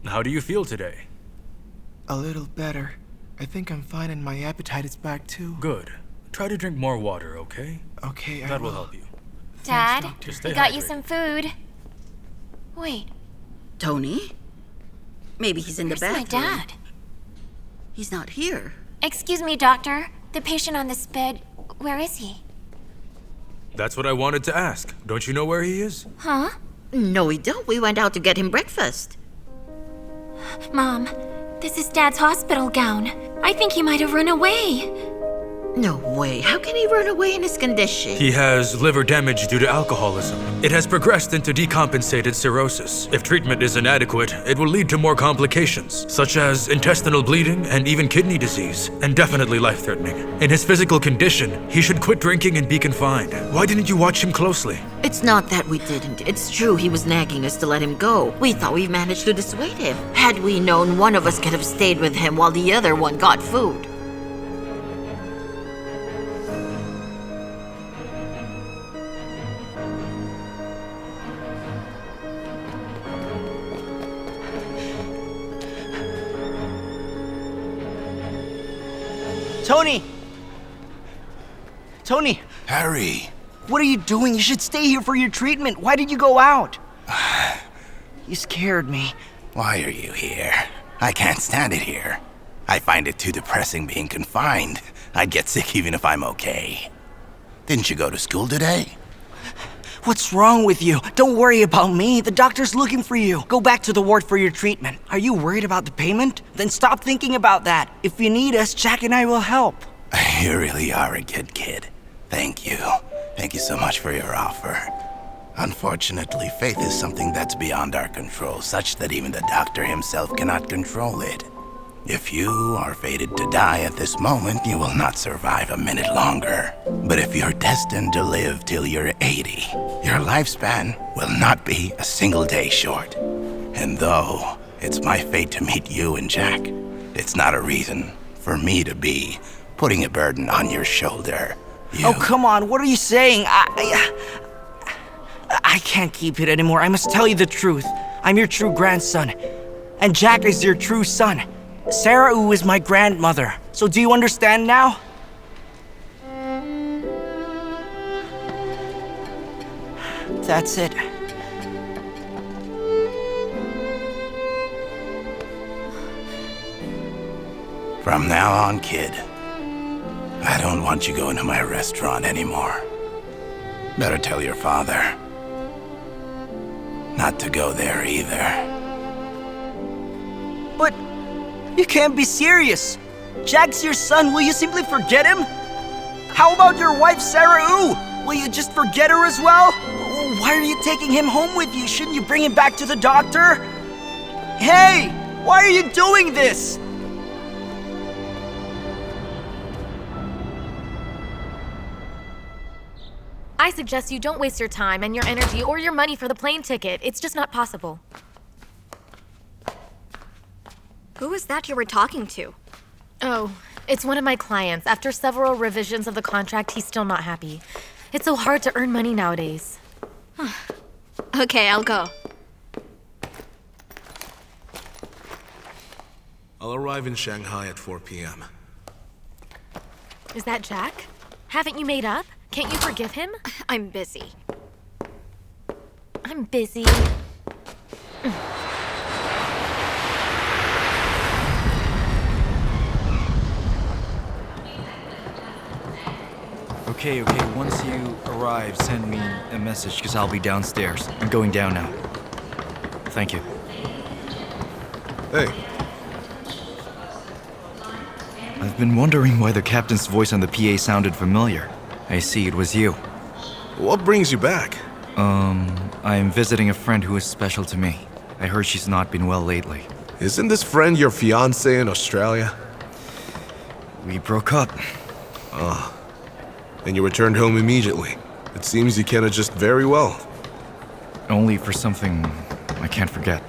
How do you feel today? A little better. I think I'm fine and my appetite is back too. Good. Try to drink more water, okay? Okay, That will help you. Dad, Just we stay got you hydrated. some food. Wait, Tony? Maybe he's in the where's my bathroom. dad? He's not here. Excuse me, doctor. The patient on this bed, where is he? That's what I wanted to ask. Don't you know where he is? Huh? No, we don't. We went out to get him breakfast. Mom, this is Dad's hospital gown. I think he might have run away. No way. How can he run away in his condition? He has liver damage due to alcoholism. It has progressed into decompensated cirrhosis. If treatment is inadequate, it will lead to more complications, such as intestinal bleeding and even kidney disease, and definitely life-threatening. In his physical condition, he should quit drinking and be confined. Why didn't you watch him closely? It's not that we didn't. It's true he was nagging us to let him go. We thought we managed to dissuade him. Had we known, one of us could have stayed with him while the other one got food. Tony! Tony! Harry, What are you doing? You should stay here for your treatment. Why did you go out? You scared me. why are you here? I can't stand it here. I find it too depressing being confined. I'd get sick even if I'm okay. Didn't you go to school today? What's wrong with you? Don't worry about me. The doctor's looking for you. Go back to the ward for your treatment. Are you worried about the payment? Then stop thinking about that. If you need us, Jack and I will help. You really are a good kid. Thank you. Thank you so much for your offer. Unfortunately, faith is something that's beyond our control, such that even the doctor himself cannot control it. If you are fated to die at this moment, you will not survive a minute longer. But if you're destined to live till you're 80, your lifespan will not be a single day short. And though it's my fate to meet you and Jack, it's not a reason for me to be putting a burden on your shoulder. Oh, come on. What are you saying? I can't keep it anymore. I must tell you the truth. I'm your true grandson. And Jack is your true son. Sarah Wu is my grandmother. So do you understand now? That's it. From now on, kid, I don't want you going to my restaurant anymore. Better tell your father not to go there either. But you can't be serious. Jack's your son. Will you simply forget him? How about your wife, Sarah Wu? Will you just forget her as well? Why are you taking him home with you? Shouldn't you bring him back to the doctor? Hey, why are you doing this? I suggest you don't waste your time and your energy or your money for the plane ticket. It's just not possible. Who was that you were talking to? Oh, it's one of my clients. After several revisions of the contract, he's still not happy. It's so hard to earn money nowadays. Okay, I'll go. I'll arrive in Shanghai at 4 p.m. Is that Jack? Haven't you made up? Can't you forgive him? I'm busy. I'm busy. Okay, once you arrive, send me a message, because I'll be downstairs. I'm going down now. Thank you. Hey, I've been wondering why the captain's voice on the PA sounded familiar. I see, it was you. what brings you back? I'm visiting a friend who is special to me. I heard she's not been well lately. Isn't this friend your fiancé in Australia? We broke up. And you returned home immediately. It seems you can adjust very well. Only for something I can't forget.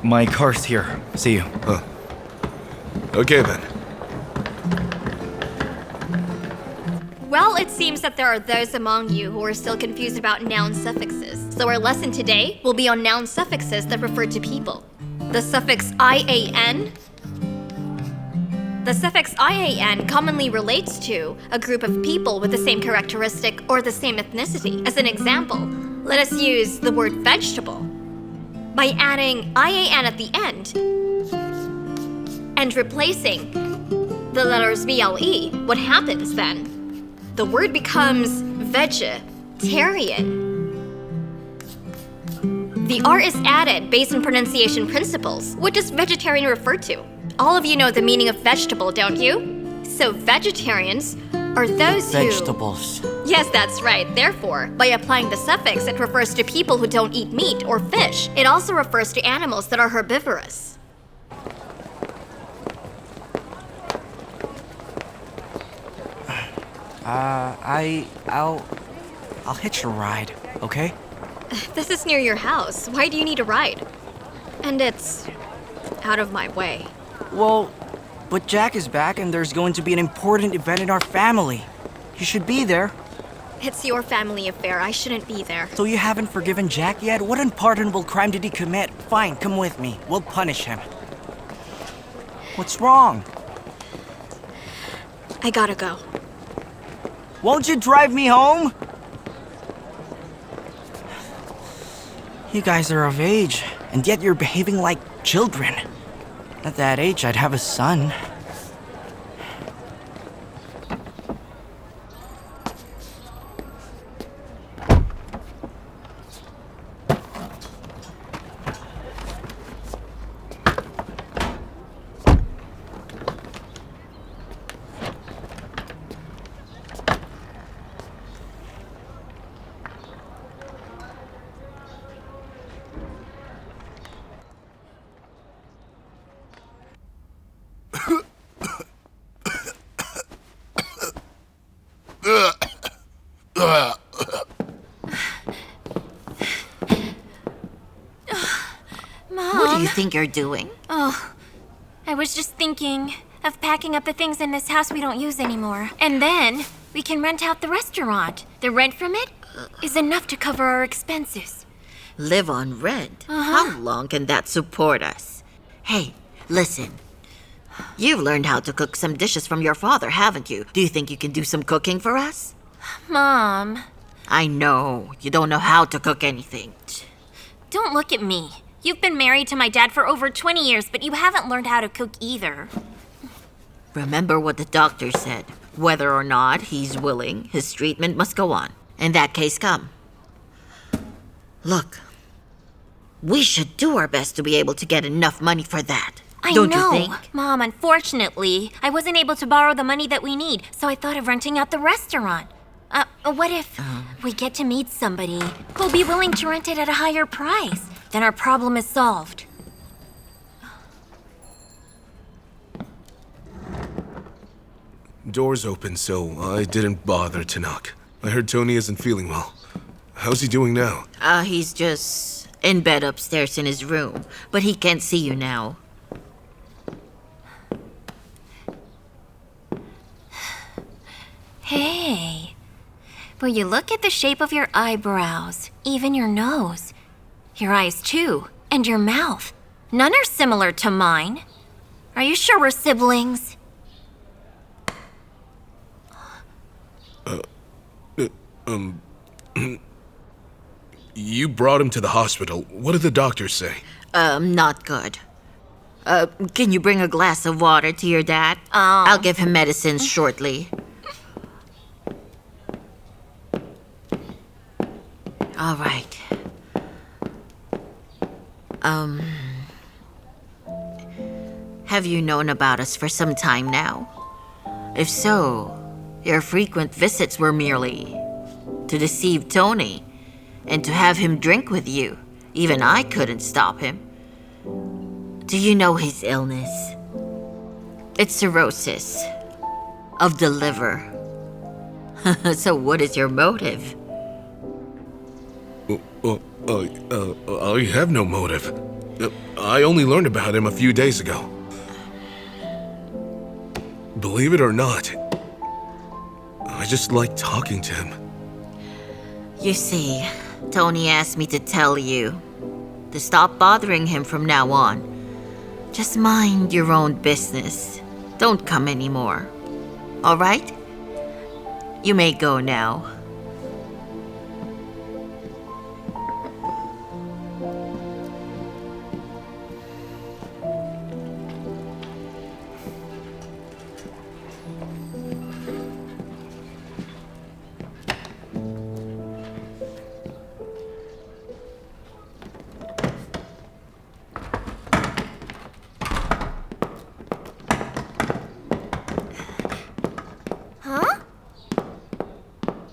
My car's here. See you. Okay then. Well, it seems that there are those among you who are still confused about noun suffixes. So our lesson today will be on noun suffixes that refer to people. The suffix IAN? The suffix IAN commonly relates to a group of people with the same characteristic or the same ethnicity. As an example, let us use the word vegetable. By adding IAN at the end and replacing the letters VLE, what happens then? The word becomes vegetarian. The R is added based on pronunciation principles. What does vegetarian refer to? All of you know the meaning of vegetable, don't you? So vegetarians are those who... Vegetables. Yes, that's right. Therefore, by applying the suffix, it refers to people who don't eat meat or fish. It also refers to animals that are herbivorous. I'll hitch a ride, okay? This is near your house. Why do you need a ride? And it's out of my way. Well, but Jack is back and there's going to be an important event in our family. You should be there. It's your family affair. I shouldn't be there. So you haven't forgiven Jack yet? What unpardonable crime did he commit? Fine, come with me. We'll punish him. What's wrong? I gotta go. Won't you drive me home? You guys are of age, and yet you're behaving like children. At that age, I'd have a son. What do you think you're doing? Oh, I was just thinking of packing up the things in this house we don't use anymore. And then we can rent out the restaurant. The rent from it is enough to cover our expenses. Live on rent? How long can that support us? Hey, listen. You've learned how to cook some dishes from your father, haven't you? Do you think you can do some cooking for us? Mom. I know. You don't know how to cook anything. Don't look at me. You've been married to my dad for over 20 years, but you haven't learned how to cook either. Remember what the doctor said. Whether or not he's willing, his treatment must go on. In that case, come. Look, we should do our best to be able to get enough money for that. Don't you think? Mom, unfortunately, I wasn't able to borrow the money that we need, so I thought of renting out the restaurant. What if we get to meet somebody who'll be willing to rent it at a higher price? Then our problem is solved. Door's open, so I didn't bother to knock. I heard Tony isn't feeling well. How's he doing now? He's just in bed upstairs in his room, but he can't see you now. Hey, will you look at the shape of your eyebrows, even your nose, your eyes too, and your mouth? None are similar to mine. Are you sure we're siblings? You brought him to the hospital. What did the doctors say? Not good. Can you bring a glass of water to your dad? I'll give him medicines shortly. All right. Have you known about us for some time now? If so, your frequent visits were merely to deceive Tony and to have him drink with you. Even I couldn't stop him. Do you know his illness? It's cirrhosis of the liver. So what is your motive? I have no motive. I only learned about him a few days ago. Believe it or not, I just like talking to him. You see, Tony asked me to tell you to stop bothering him from now on. Just mind your own business. Don't come anymore. All right? You may go now.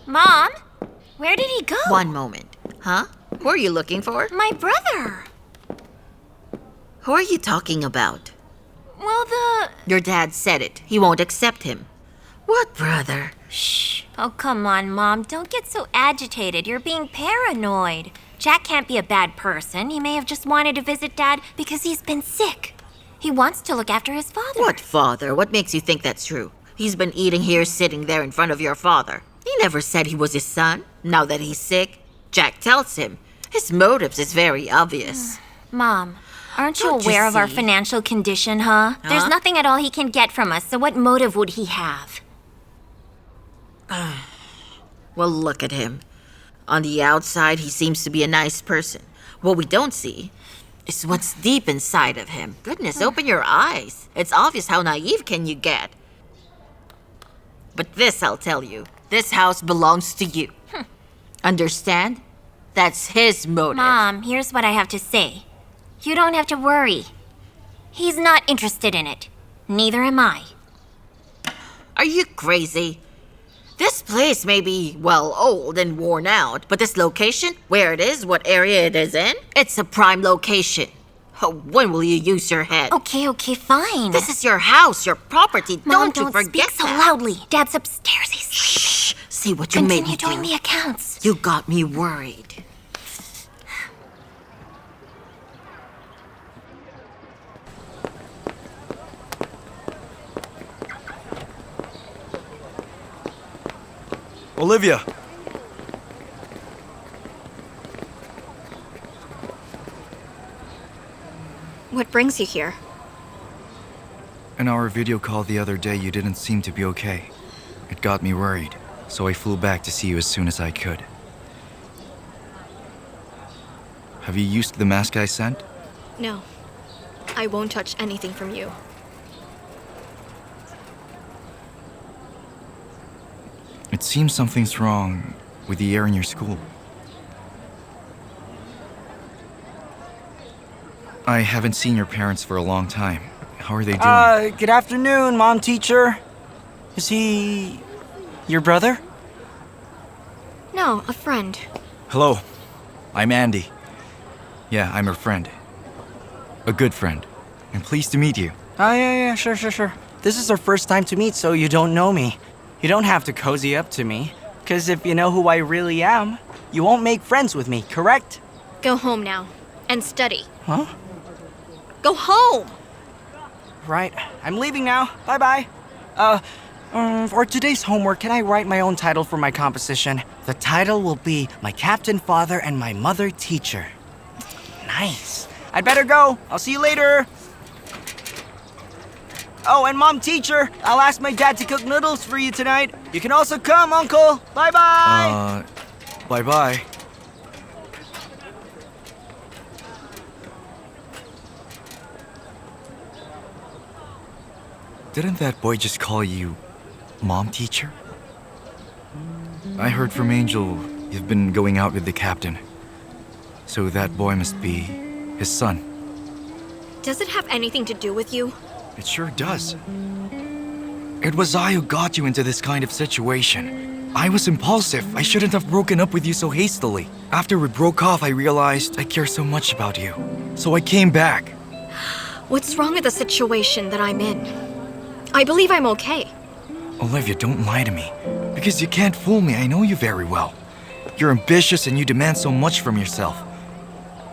Mom? Where did he go? One moment. Huh? Who are you looking for? My brother. Who are you talking about? Well, Your dad said it. He won't accept him. What brother? Shh. Oh, come on, Mom. Don't get so agitated. You're being paranoid. Jack can't be a bad person. He may have just wanted to visit Dad because he's been sick. He wants to look after his father. What father? What makes you think that's true? He's been eating here, sitting there in front of your father. He never said he was his son. Now that he's sick, Jack tells him. His motives is very obvious. Mom, aren't you Don't you aware of our see? financial condition, huh? There's nothing at all he can get from us, so what motive would he have? Well, look at him. On the outside, he seems to be a nice person. What we don't see is what's deep inside of him. Goodness, open your eyes. It's obvious how naive can you get. But this I'll tell you. This house belongs to you. Understand? That's his motive. Mom, here's what I have to say. You don't have to worry. He's not interested in it. Neither am I. Are you crazy? This place may be, well, old and worn out, but this location, where it is, what area it is in, it's a prime location. Oh, when will you use your head? Okay, fine. This is your house, your property. Mom, don't you forget speak so that. loudly. Dad's upstairs. He's sleeping. Shh. See what you made me Continue doing do. the accounts. You got me worried. Olivia! What brings you here? In our video call the other day, you didn't seem to be okay. It got me worried, so I flew back to see you as soon as I could. Have you used the mask I sent? No. I won't touch anything from you. It seems something's wrong with the air in your school. I haven't seen your parents for a long time. How are they doing? Good afternoon, Mom Teacher. Is he your brother? No, a friend. Hello, I'm Andy. Yeah, I'm her friend. A good friend. I'm pleased to meet you. Oh, yeah, sure. This is our first time to meet, so you don't know me. You don't have to cozy up to me, because if you know who I really am, you won't make friends with me, correct? Go home now and study. Huh? Go home! Right, I'm leaving now. Bye-bye. For today's homework, can I write my own title for my composition? The title will be My Captain Father and My Mother Teacher. Nice. I'd better go. I'll see you later. Oh, and Mom Teacher, I'll ask my dad to cook noodles for you tonight. You can also come, Uncle. Bye-bye. Bye-bye. Didn't that boy just call you Mom Teacher? I heard from Angel you've been going out with the captain. So that boy must be his son. Does it have anything to do with you? It sure does. It was I who got you into this kind of situation. I was impulsive. I shouldn't have broken up with you so hastily. After we broke off, I realized I care so much about you. So I came back. What's wrong with the situation that I'm in? I believe I'm okay. Olivia, don't lie to me. Because you can't fool me, I know you very well. You're ambitious and you demand so much from yourself.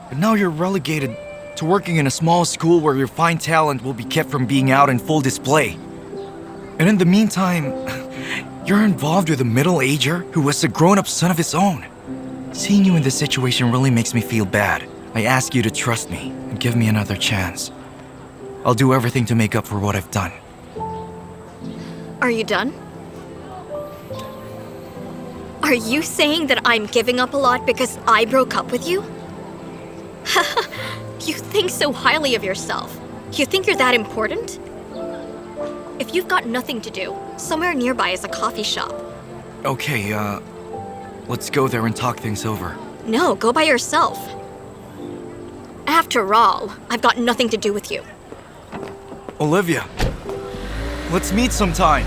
But now you're relegated to working in a small school where your fine talent will be kept from being out in full display. And in the meantime, you're involved with a middle-ager who was a grown-up son of his own. Seeing you in this situation really makes me feel bad. I ask you to trust me and give me another chance. I'll do everything to make up for what I've done. Are you done? Are you saying that I'm giving up a lot because I broke up with you? You think so highly of yourself. You think you're that important? If you've got nothing to do, somewhere nearby is a coffee shop. Okay, let's go there and talk things over. No, go by yourself. After all, I've got nothing to do with you. Olivia, let's meet sometime.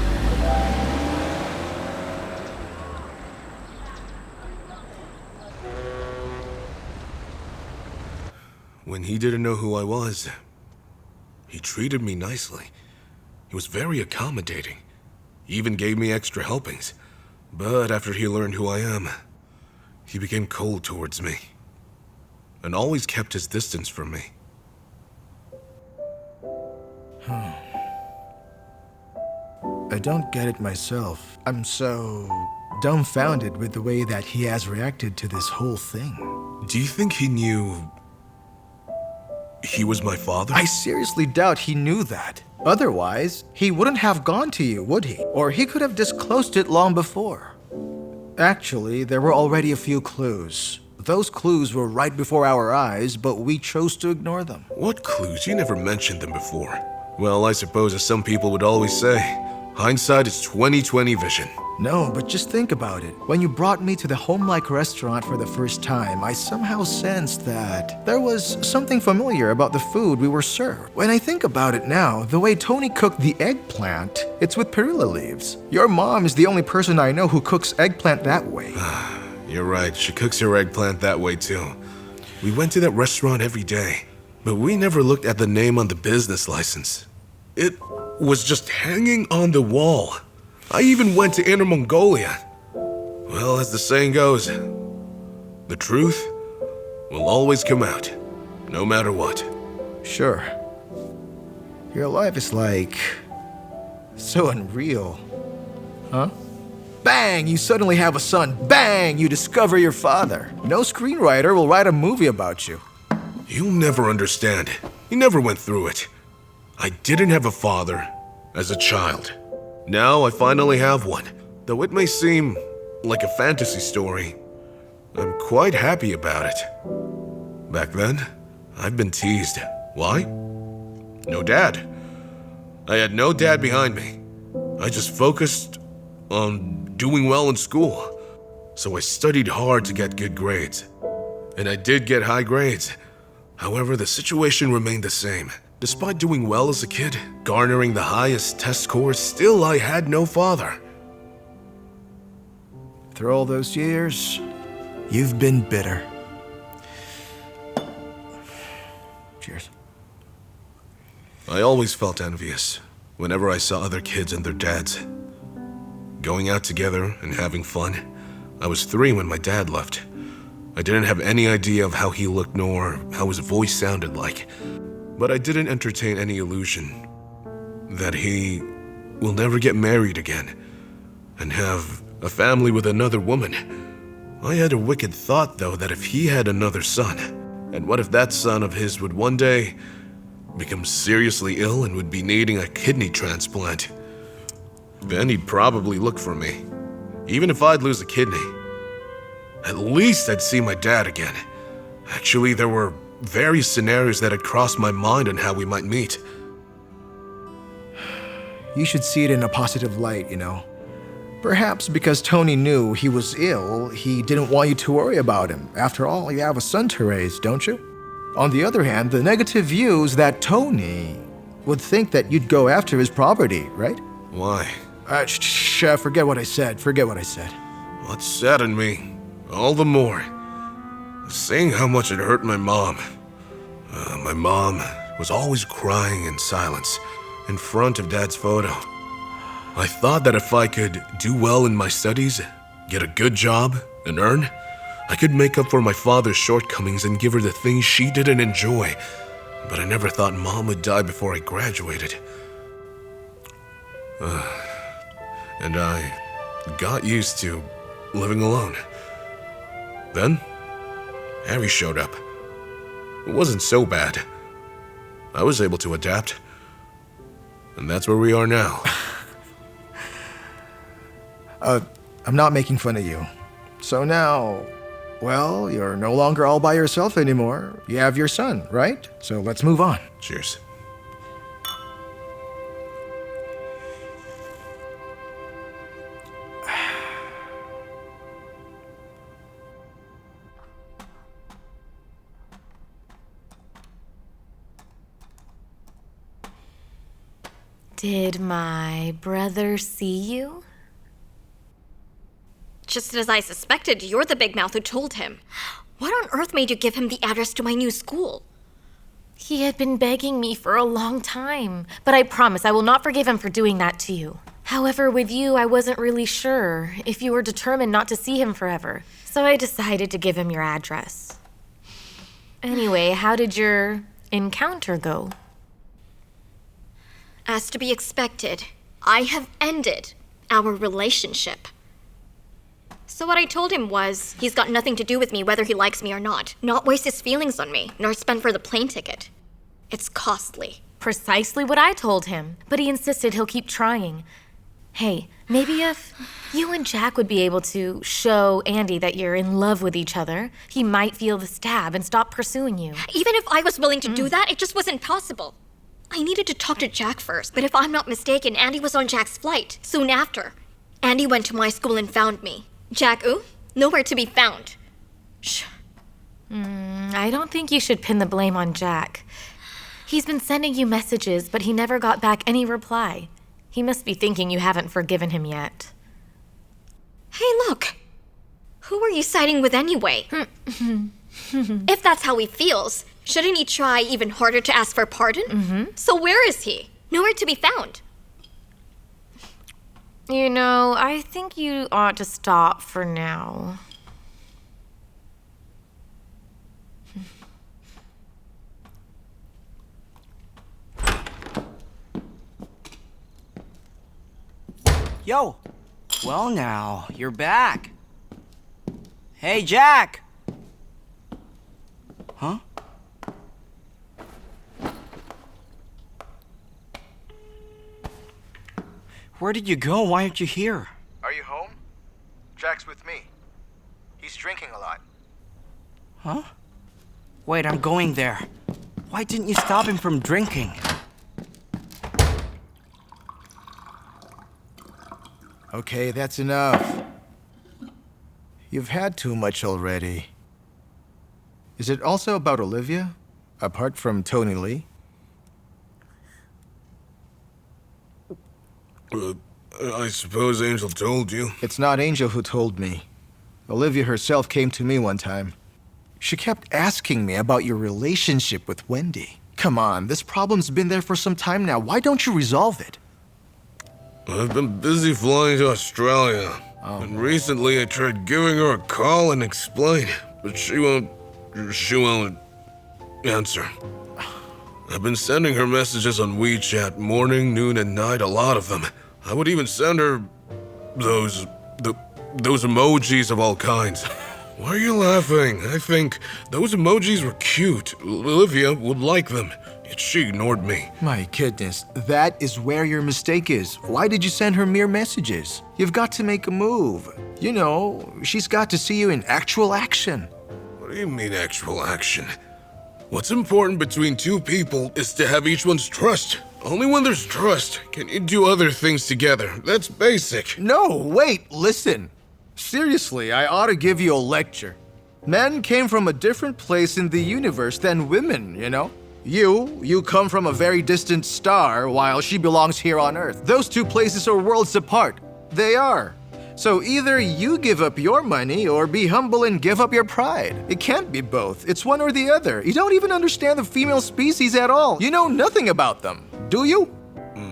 When he didn't know who I was, he treated me nicely. He was very accommodating. He even gave me extra helpings. But after he learned who I am, he became cold towards me and always kept his distance from me. I don't get it myself. I'm so dumbfounded with the way that he has reacted to this whole thing. Do you think he knew he was my father? I seriously doubt he knew that. Otherwise, he wouldn't have gone to you, would he? Or he could have disclosed it long before. Actually, there were already a few clues. Those clues were right before our eyes, but we chose to ignore them. What clues? You never mentioned them before. Well, I suppose as some people would always say, hindsight is 20/20 vision. No, but just think about it. When you brought me to the home-like restaurant for the first time, I somehow sensed that there was something familiar about the food we were served. When I think about it now, the way Tony cooked the eggplant, it's with perilla leaves. Your mom is the only person I know who cooks eggplant that way. You're right, she cooks her eggplant that way too. We went to that restaurant every day, but we never looked at the name on the business license. It was just hanging on the wall. I even went to Inner Mongolia. Well, as the saying goes, the truth will always come out, no matter what. Sure. Your life is like so unreal. Huh? Bang! You suddenly have a son. Bang! You discover your father. No screenwriter will write a movie about you. You'll never understand. You never went through it. I didn't have a father as a child. Now I finally have one. Though it may seem like a fantasy story, I'm quite happy about it. Back then, I've been teased. Why? No dad. I had no dad behind me. I just focused on doing well in school. So I studied hard to get good grades. And I did get high grades. However, the situation remained the same. Despite doing well as a kid, garnering the highest test scores, still I had no father. Through all those years, you've been bitter. Cheers. I always felt envious whenever I saw other kids and their dads going out together and having fun. I was 3 when my dad left. I didn't have any idea of how he looked nor how his voice sounded like. But I didn't entertain any illusion that he will never get married again and have a family with another woman. I had a wicked thought, though, that if he had another son, and what if that son of his would one day become seriously ill and would be needing a kidney transplant? Then he'd probably look for me. Even if I'd lose a kidney, at least I'd see my dad again. Actually, there were various scenarios that had crossed my mind on how we might meet. You should see it in a positive light, you know. Perhaps because Tony knew he was ill, he didn't want you to worry about him. After all, you have a son to raise, don't you? On the other hand, the negative view is that Tony would think that you'd go after his property, right? Why? Forget what I said. Forget what I said. What saddened me all the more, seeing how much it hurt my mom. My mom was always crying in silence in front of Dad's photo. I thought that if I could do well in my studies, get a good job, and earn, I could make up for my father's shortcomings and give her the things she didn't enjoy. But I never thought Mom would die before I graduated. And I got used to living alone. Then, Harry showed up. It wasn't so bad. I was able to adapt. And that's where we are now. I'm not making fun of you. So now, well, you're no longer all by yourself anymore. You have your son, right? So let's move on. Cheers. Did my brother see you? Just as I suspected, you're the big mouth who told him. What on earth made you give him the address to my new school? He had been begging me for a long time, but I promise I will not forgive him for doing that to you. However, with you, I wasn't really sure if you were determined not to see him forever, so I decided to give him your address. Anyway, how did your encounter go? As to be expected, I have ended our relationship. So what I told him was, he's got nothing to do with me whether he likes me or not. Not waste his feelings on me, nor spend for the plane ticket. It's costly. Precisely what I told him, but he insisted he'll keep trying. Hey, maybe if you and Jack would be able to show Andy that you're in love with each other, he might feel the stab and stop pursuing you. Even if I was willing to do that, it just wasn't possible. I needed to talk to Jack first, but if I'm not mistaken, Andy was on Jack's flight soon after. Andy went to my school and found me. Jack, nowhere to be found. Shh. I don't think you should pin the blame on Jack. He's been sending you messages, but he never got back any reply. He must be thinking you haven't forgiven him yet. Hey, look. Who are you siding with anyway? If that's how he feels, shouldn't he try even harder to ask for pardon? So where is he? Nowhere to be found. You know, I think you ought to stop for now. Yo! Well now, you're back. Hey, Jack! Huh? Where did you go? Why aren't you here? Are you home? Jack's with me. He's drinking a lot. Huh? Wait, I'm going there. Why didn't you stop him from drinking? Okay, that's enough. You've had too much already. Is it also about Olivia? Apart from Tony Lee? I suppose Angel told you. It's not Angel who told me. Olivia herself came to me one time. She kept asking me about your relationship with Wendy. Come on, this problem's been there for some time now. Why don't you resolve it? I've been busy flying to Australia. And recently I tried giving her a call and explain, but she won't answer. I've been sending her messages on WeChat morning, noon, and night, a lot of them. I would even send her those emojis of all kinds. Why are you laughing? I think those emojis were cute. Olivia would like them, yet she ignored me. My goodness, that is where your mistake is. Why did you send her mere messages? You've got to make a move. You know, she's got to see you in actual action. What do you mean actual action? What's important between two people is to have each one's trust. Only when there's trust can you do other things together. That's basic. No, wait, listen. Seriously, I ought to give you a lecture. Men came from a different place in the universe than women, you know? You come from a very distant star, while she belongs here on Earth. Those two places are worlds apart. They are. So either you give up your money or be humble and give up your pride. It can't be both. It's one or the other. You don't even understand the female species at all. You know nothing about them, do you?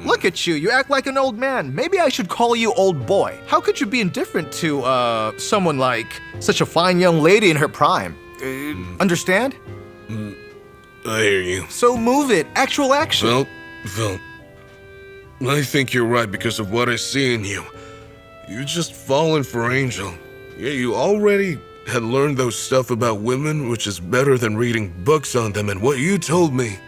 Look at you. You act like an old man. Maybe I should call you old boy. How could you be indifferent to, someone like such a fine young lady in her prime? Understand? I hear you. So move it. Actual action. Phil, I think you're right because of what I see in you. You've just fallen for Angel. Yeah, you already had learned those stuff about women, which is better than reading books on them, and what you told me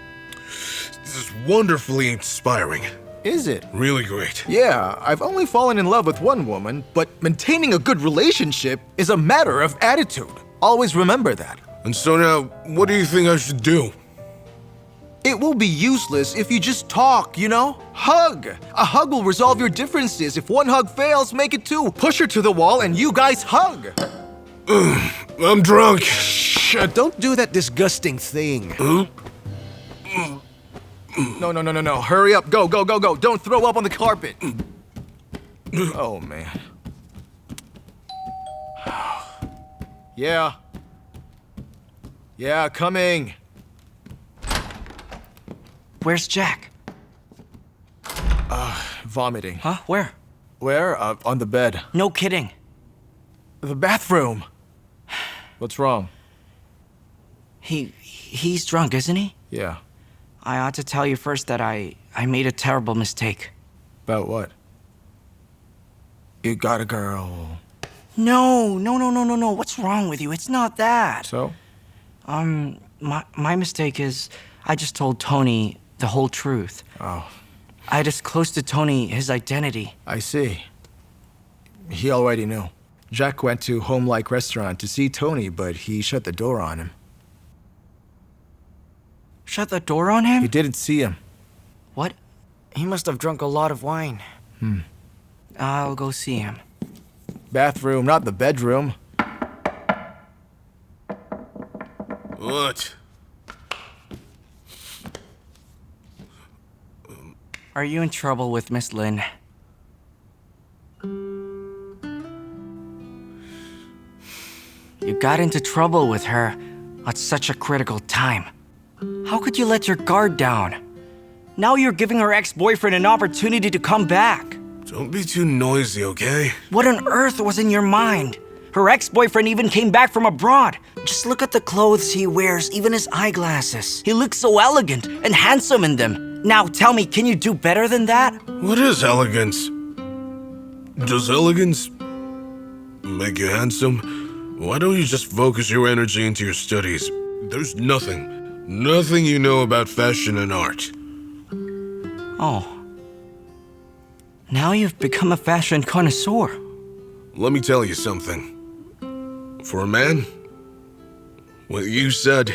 is wonderfully inspiring. Is it? Really great. Yeah, I've only fallen in love with one woman, but maintaining a good relationship is a matter of attitude. Always remember that. And so now, what do you think I should do? It will be useless if you just talk, you know? Hug! A hug will resolve your differences. If one hug fails, make it two. Push her to the wall and you guys hug. I'm drunk. Shh, don't do that disgusting thing. No. Hurry up. Go. Don't throw up on the carpet. Oh, man. Yeah. Yeah, coming. Where's Jack? Vomiting. Huh? Where? Where? On the bed. No kidding. The bathroom. What's wrong? He's drunk, isn't he? Yeah. I ought to tell you first that I made a terrible mistake. About what? You got a girl. No. What's wrong with you? It's not that. So? My mistake is I just told Tony the whole truth. Oh. I disclosed to Tony his identity. I see. He already knew. Jack went to Home-like restaurant to see Tony, but he shut the door on him. Shut the door on him? He didn't see him. What? He must have drunk a lot of wine. I'll go see him. Bathroom, not the bedroom. What? Are you in trouble with Miss Lin? You got into trouble with her at such a critical time. How could you let your guard down? Now you're giving her ex-boyfriend an opportunity to come back. Don't be too noisy, okay? What on earth was in your mind? Her ex-boyfriend even came back from abroad. Just look at the clothes he wears, even his eyeglasses. He looks so elegant and handsome in them. Now tell me, can you do better than that? What is elegance? Does elegance make you handsome? Why don't you just focus your energy into your studies? There's nothing you know about fashion and art. Oh. Now you've become a fashion connoisseur. Let me tell you something. For a man, what you said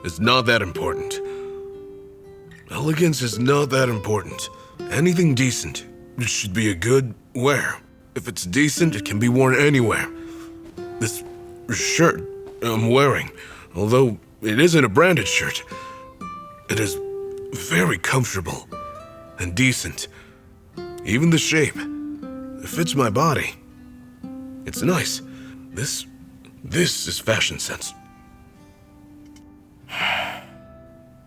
is not that important. Elegance is not that important. Anything decent, it should be a good wear. If it's decent, it can be worn anywhere. This shirt I'm wearing, although it isn't a branded shirt, it is very comfortable and decent. Even the shape, it fits my body. It's nice. This is fashion sense.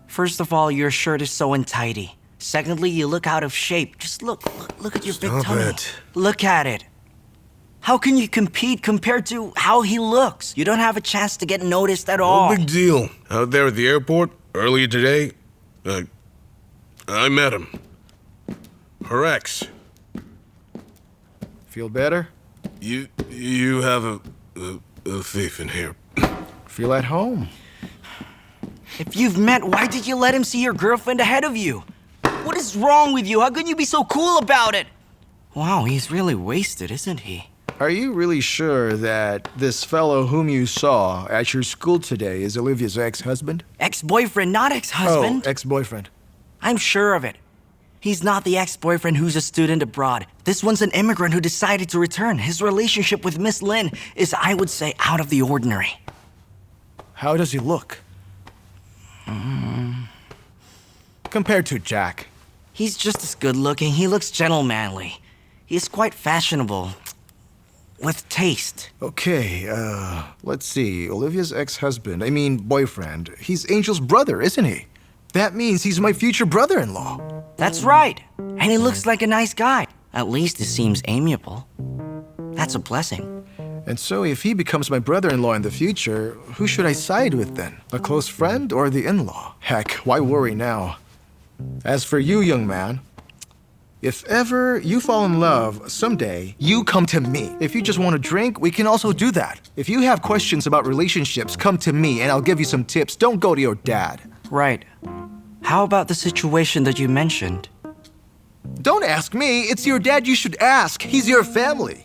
First of all, your shirt is so untidy. Secondly, you look out of shape. Just look at your big Stop tummy. it. Look at it. How can you compete compared to how he looks? You don't have a chance to get noticed at all. No big deal. Out there at the airport, earlier today, I met him. Her ex. Feel better? You have a thief in here. Feel at home? If you've met, why did you let him see your girlfriend ahead of you? What is wrong with you? How can you be so cool about it? Wow, he's really wasted, isn't he? Are you really sure that this fellow whom you saw at your school today is Olivia's ex-husband? Ex-boyfriend, not ex-husband. Oh, ex-boyfriend. I'm sure of it. He's not the ex-boyfriend who's a student abroad. This one's an immigrant who decided to return. His relationship with Miss Lin is, I would say, out of the ordinary. How does he look? Compared to Jack. He's just as good-looking. He looks gentlemanly. He is quite fashionable. With taste. Okay, let's see. Olivia's boyfriend. He's Angel's brother, isn't he? That means he's my future brother-in-law. That's right. And he looks like a nice guy. At least he seems amiable. That's a blessing. And so if he becomes my brother-in-law in the future, who should I side with then? A close friend or the in-law? Heck, why worry now? As for you, young man, if ever you fall in love someday, you come to me. If you just want a drink, we can also do that. If you have questions about relationships, come to me and I'll give you some tips. Don't go to your dad. Right. How about the situation that you mentioned? Don't ask me. It's your dad you should ask. He's your family.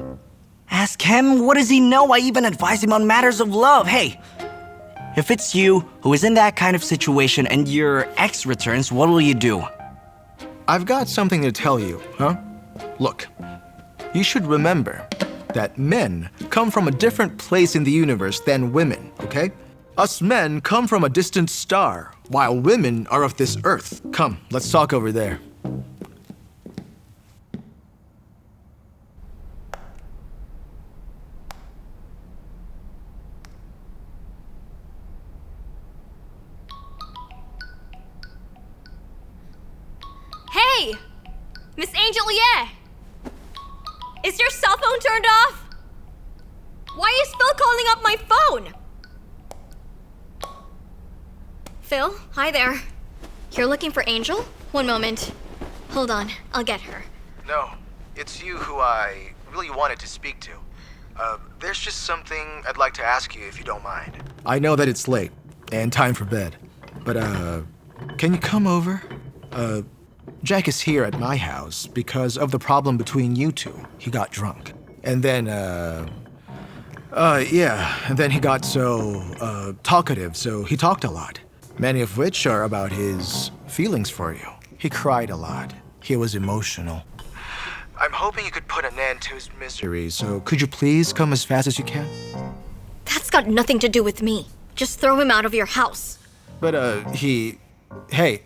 Ask him? What does he know? I even advise him on matters of love. Hey, if it's you who is in that kind of situation and your ex returns, what will you do? I've got something to tell you, huh? Look, you should remember that men come from a different place in the universe than women, okay? Us men come from a distant star, while women are of this earth. Come, let's talk over there. Hey! Miss Angel Ye! Is your cell phone turned off? Why is Phil calling up my phone? Phil, hi there. You're looking for Angel? One moment. Hold on, I'll get her. No, it's you who I really wanted to speak to. There's just something I'd like to ask you if you don't mind. I know that it's late and time for bed, but can you come over? Jack is here at my house because of the problem between you two. He got drunk. And then, and then he got so, talkative, so he talked a lot. Many of which are about his feelings for you. He cried a lot. He was emotional. I'm hoping you could put an end to his misery, so could you please come as fast as you can? That's got nothing to do with me. Just throw him out of your house. But, Hey,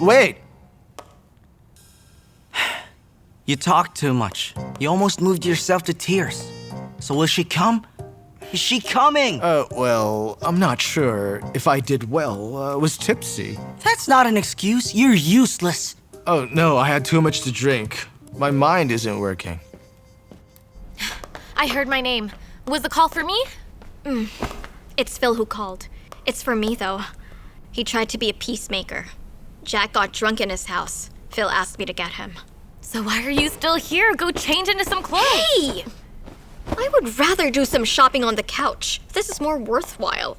wait! You talk too much. You almost moved yourself to tears. So will she come? Is she coming? Well, I'm not sure if I did well. Was tipsy. That's not an excuse. You're useless. Oh, no, I had too much to drink. My mind isn't working. I heard my name. Was the call for me? It's Phil who called. It's for me, though. He tried to be a peacemaker. Jack got drunk in his house. Phil asked me to get him. So why are you still here? Go change into some clothes. Hey! I would rather do some shopping on the couch. This is more worthwhile.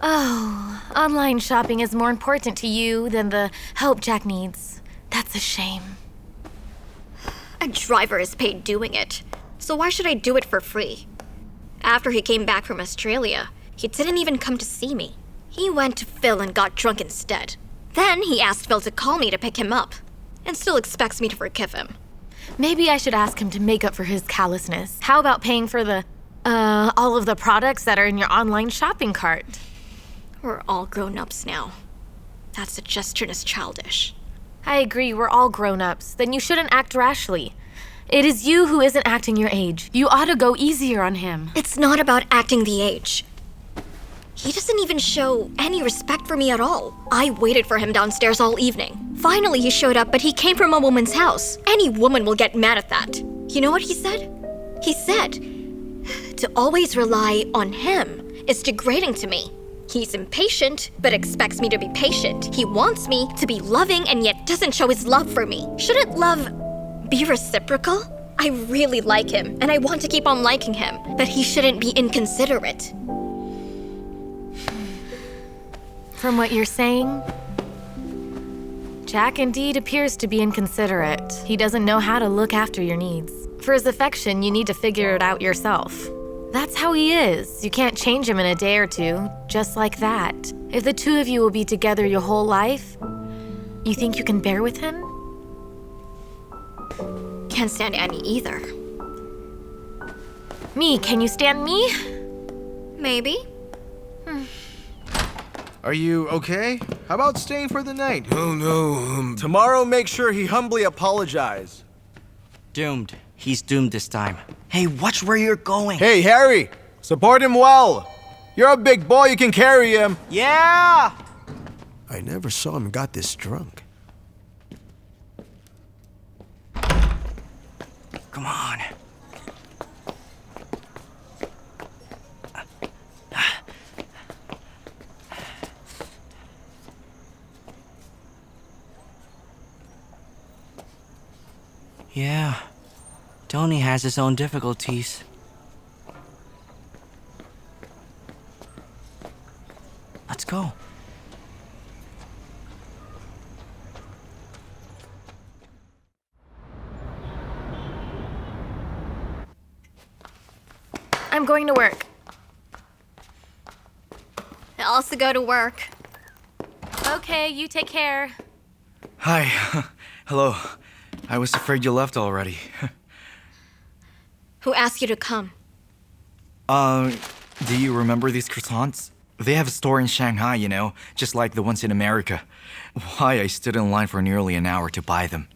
Oh, online shopping is more important to you than the help Jack needs. That's a shame. A driver is paid doing it. So why should I do it for free? After he came back from Australia, he didn't even come to see me. He went to Phil and got drunk instead. Then he asked Phil to call me to pick him up, and still expects me to forgive him. Maybe I should ask him to make up for his callousness. How about paying for all of the products that are in your online shopping cart? We're all grown-ups now. That suggestion is childish. I agree, we're all grown-ups. Then you shouldn't act rashly. It is you who isn't acting your age. You ought to go easier on him. It's not about acting the age. He doesn't even show any respect for me at all. I waited for him downstairs all evening. Finally, he showed up, but he came from a woman's house. Any woman will get mad at that. You know what he said? He said, to always rely on him is degrading to me. He's impatient, but expects me to be patient. He wants me to be loving and yet doesn't show his love for me. Shouldn't love be reciprocal? I really like him, and I want to keep on liking him, but he shouldn't be inconsiderate. From what you're saying, Jack indeed appears to be inconsiderate. He doesn't know how to look after your needs. For his affection, you need to figure it out yourself. That's how he is. You can't change him in a day or two, just like that. If the two of you will be together your whole life, you think you can bear with him? Can't stand Annie either. Me, can you stand me? Maybe. Are you okay? How about staying for the night? Oh no, Tomorrow, make sure he humbly apologize. Doomed. He's doomed this time. Hey, watch where you're going. Hey, Harry! Support him well! You're a big boy, you can carry him! Yeah! I never saw him got this drunk. Come on. Yeah, Tony has his own difficulties. Let's go. I'm going to work. I also go to work. Okay, you take care. Hi. Hello. I was afraid you left already. Who asked you to come? Do you remember these croissants? They have a store in Shanghai, you know, just like the ones in America. Why, I stood in line for nearly an hour to buy them.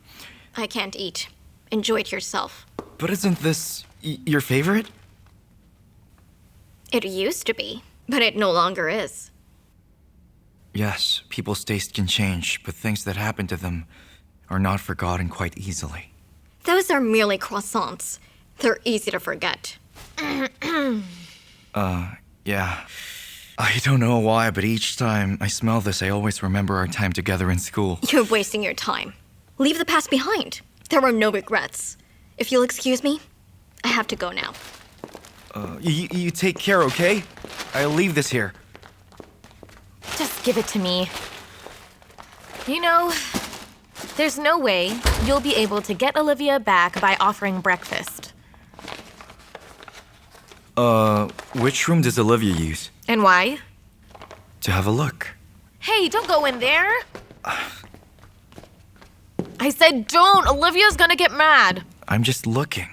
I can't eat. Enjoy it yourself. But isn't this your favorite? It used to be, but it no longer is. Yes, people's taste can change, but things that happen to them are not forgotten quite easily. Those are merely croissants. They're easy to forget. Yeah. I don't know why, but each time I smell this, I always remember our time together in school. You're wasting your time. Leave the past behind. There are no regrets. If you'll excuse me, I have to go now. You take care, okay? I'll leave this here. Just give it to me. You know, there's no way you'll be able to get Olivia back by offering breakfast. Which room does Olivia use? And why? To have a look. Hey, don't go in there. I said don't. Olivia's gonna get mad. I'm just looking.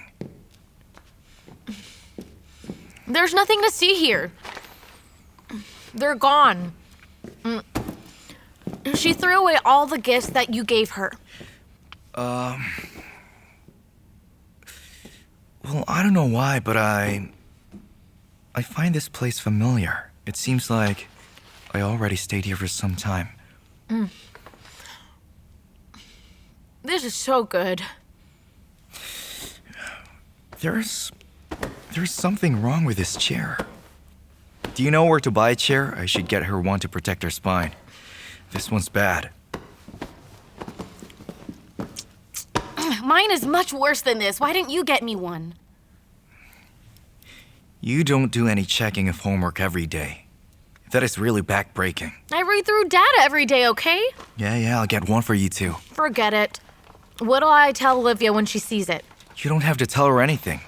There's nothing to see here. They're gone. She threw away all the gifts that you gave her. Well, I don't know why, but I find this place familiar. It seems like I already stayed here for some time. This is so good. There's something wrong with this chair. Do you know where to buy a chair? I should get her one to protect her spine. This one's bad. Mine is much worse than this. Why didn't you get me one? You don't do any checking of homework every day. That is really backbreaking. I read through data every day, okay? Yeah, I'll get one for you too. Forget it. What'll I tell Olivia when she sees it? You don't have to tell her anything.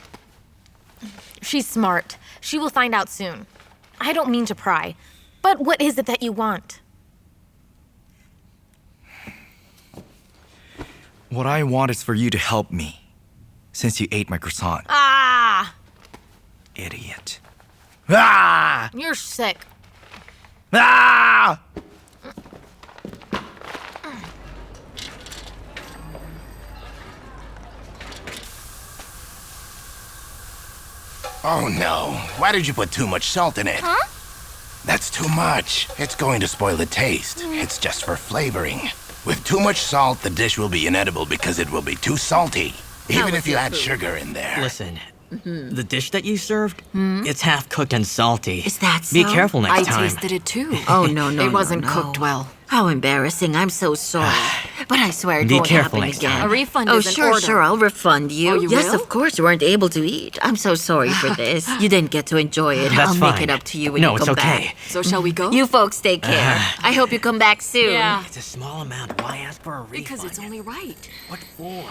She's smart. She will find out soon. I don't mean to pry, but what is it that you want? What I want is for you to help me, since you ate my croissant. Ah! Idiot. Ah! You're sick. Ah! Oh no, why did you put too much salt in it? Huh? That's too much. It's going to spoil the taste. It's just for flavoring. With too much salt, the dish will be inedible because it will be too salty. Even if you add sugar in there. Listen, the dish that you served, it's half cooked and salty. Is that so? Be careful next time. I tasted it too. Oh, no, It wasn't cooked well. How embarrassing. I'm so sorry. But I swear it Be won't careful happen next again. time. A refund Oh, is in sure, order. sure. I'll refund you. Oh, you Yes, will? of course. You weren't able to eat. I'm so sorry for this. You didn't get to enjoy it. That's I'll fine. make it up to you when No, you it's come okay. back. So shall we go? You folks take care. I hope you come back soon. Yeah. It's a small amount. Why ask for a refund? Because it's only right. What for?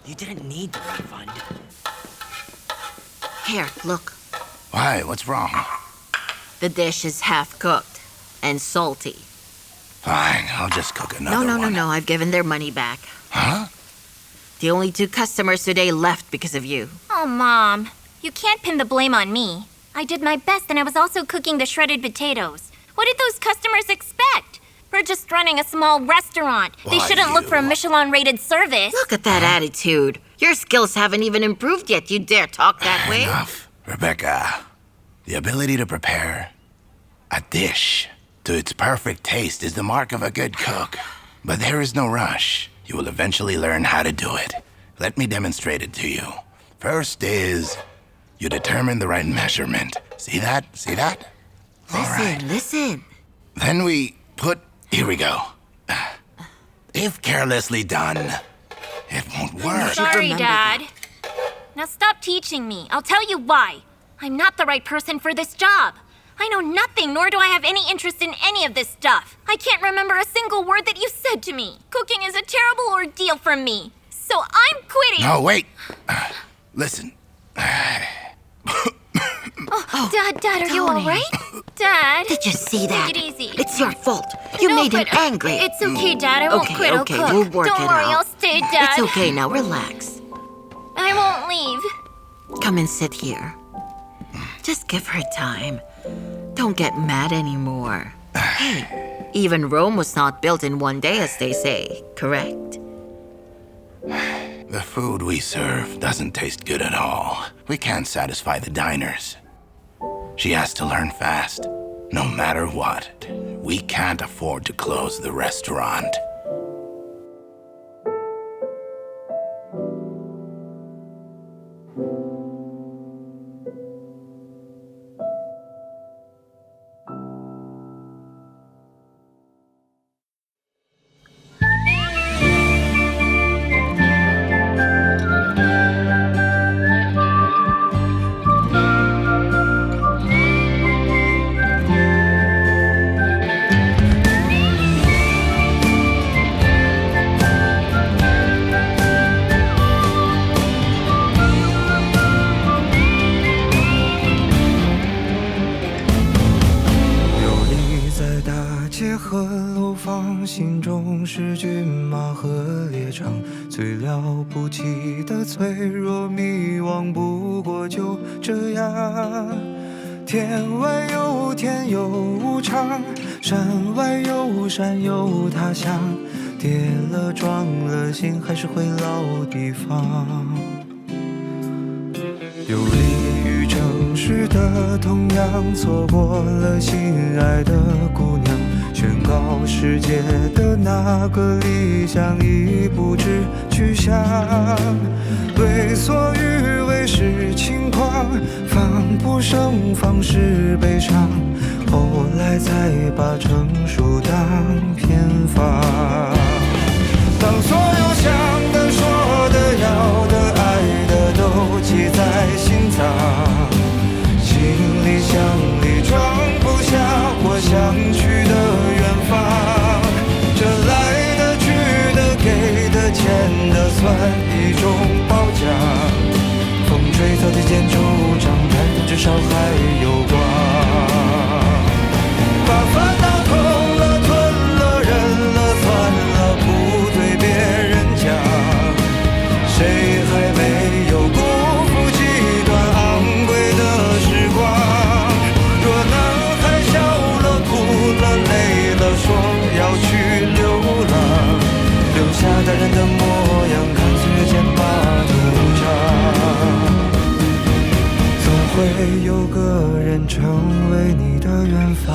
You didn't need the refund. Here, look. Why? What's wrong? The dish is half cooked and salty. Fine, I'll just cook another one. No. I've given their money back. Huh? The only 2 customers today left because of you. Oh, Mom. You can't pin the blame on me. I did my best and I was also cooking the shredded potatoes. What did those customers expect? We're just running a small restaurant. They Why, shouldn't look for a you- Michelin-rated service. Look at that attitude. Your skills haven't even improved yet. You dare talk that way? Enough. Rebecca, the ability to prepare a dish to its perfect taste is the mark of a good cook. But there is no rush. You will eventually learn how to do it. Let me demonstrate it to you. First is you determine the right measurement. See that? See that? All right. Listen. Then we put... Here we go. If carelessly done, it won't work. Sorry, remember Dad. Now stop teaching me. I'll tell you why. I'm not the right person for this job. I know nothing, nor do I have any interest in any of this stuff. I can't remember a single word that you said to me. Cooking is a terrible ordeal for me. So I'm quitting. No, wait. Listen. Dad, are you Tony. alright? Dad. Did you see that? Take it easy. It's your fault. You No, made him but angry. It's okay, Dad. I won't Okay, quit. I'll okay, cook. we'll work Don't it worry, out. I'll stay, Dad. It's okay now. Relax. I won't leave. Come and sit here. Just give her time. Don't get mad anymore. Hey, even Rome was not built in one day, as they say, correct? The food we serve doesn't taste good at all. We can't satisfy the diners. She has to learn fast, no matter what. We can't afford to close the restaurant.心中是骏马和猎场，最了不起的脆弱迷惘，不过就这样。天外有天有无常，山外有山有他乡，跌了撞了心还是回老地方。有利于城市的同样，错过了心爱的姑娘，宣告世界的那个理想已不知去向。为所欲为是轻狂，防不胜防是悲伤，后来才把成熟当偏方。当所有想的说的要的爱的都记在心脏，行李箱里装不下我想去的远方。这来的去的给的欠的算一种褒奖，风吹草低见惆怅，但至少还有光。把烦恼空了吞了忍了算了，不对别人讲，谁还没有辜负几段昂贵的时光。若男孩笑了哭了累了说要去流浪，留下大人的模样，看岁月剑拔弩张。总会有个人成为你的远方。